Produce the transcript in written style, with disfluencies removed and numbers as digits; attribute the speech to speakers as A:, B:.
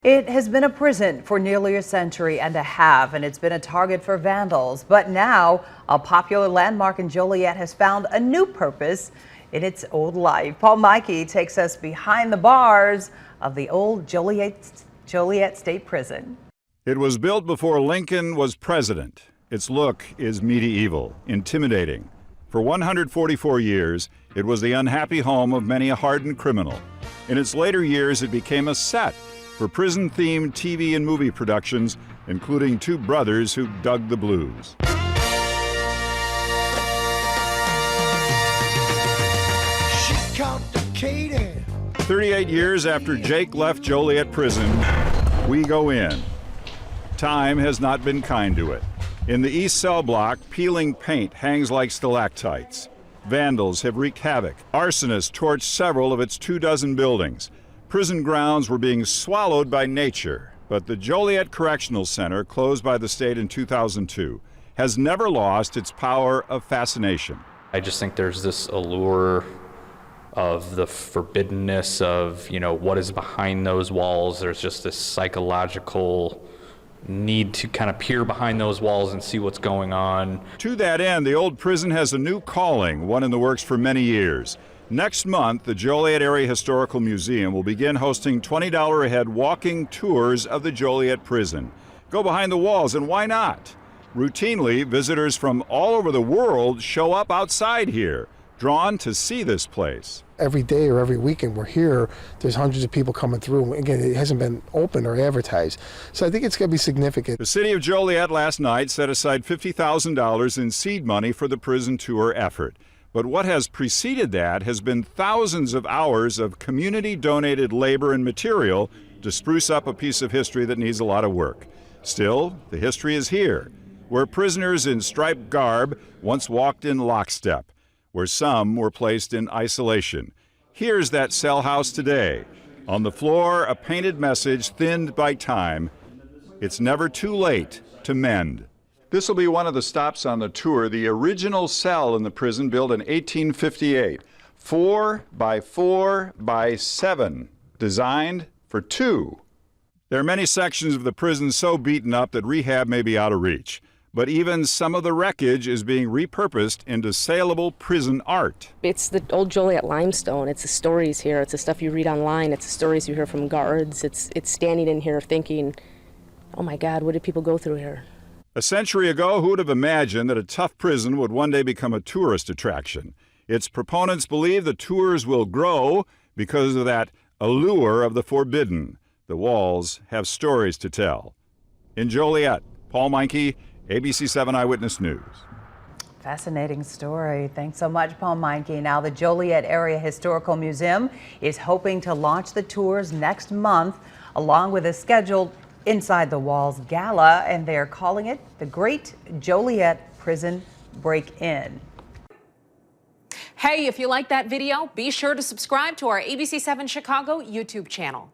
A: It has been a prison for nearly a century and a half, and it's been a target for vandals. But now, a popular landmark in Joliet has found a new purpose in its old life. Paul Mikey takes us behind the bars of the old Joliet State Prison.
B: It was built before Lincoln was president. Its look is medieval, intimidating. For 144 years, it was the unhappy home of many a hardened criminal. In its later years, it became a set for prison-themed TV and movie productions, including two brothers who dug the blues.
C: She complicated.
B: 38 years after Jake left Joliet Prison, we go in. Time has not been kind to it. In the east cell block, peeling paint hangs like stalactites. Vandals have wreaked havoc. Arsonists torched several of its 24 buildings. Prison grounds were being swallowed by nature, but the Joliet Correctional Center, closed by the state in 2002, has never lost its power of fascination.
D: I just think there's this allure of the forbiddenness of, what is behind those walls. There's just this psychological need to kind of peer behind those walls and see what's going on.
B: To that end, the old prison has a new calling, one in the works for many years. Next month, the Joliet Area Historical Museum will begin hosting $20 a head walking tours of the Joliet Prison. Go behind the walls, and why not? Routinely, visitors from all over the world show up outside here, drawn to see this place.
C: Every day or every weekend we're here, there's hundreds of people coming through. Again, it hasn't been open or advertised. So I think it's going to be significant.
B: The city of Joliet last night set aside $50,000 in seed money for the prison tour effort. But what has preceded that has been thousands of hours of community-donated labor and material to spruce up a piece of history that needs a lot of work. Still, the history is here, where prisoners in striped garb once walked in lockstep, where some were placed in isolation. Here's that cell house today. On the floor, a painted message thinned by time. It's never too late to mend. This will be one of the stops on the tour, the original cell in the prison built in 1858. 4 by 4 by 7, designed for 2. There are many sections of the prison so beaten up that rehab may be out of reach. But even some of the wreckage is being repurposed into saleable prison art.
E: It's the old Joliet limestone. It's the stories here. It's the stuff you read online. It's the stories you hear from guards. It's standing in here thinking, oh my God, what did people go through here?
B: A century ago, who would have imagined that a tough prison would one day become a tourist attraction? Its proponents believe the tours will grow because of that allure of the forbidden. The walls have stories to tell. In Joliet, Paul Mikey, ABC 7 Eyewitness News.
A: Fascinating story. Thanks so much, Paul Mikey. Now, the Joliet Area Historical Museum is hoping to launch the tours next month, along with a scheduled Inside the Walls Gala, and they're calling it the Great Joliet Prison Break-In.
F: Hey, if you like that video, be sure to subscribe to our ABC 7 Chicago YouTube channel.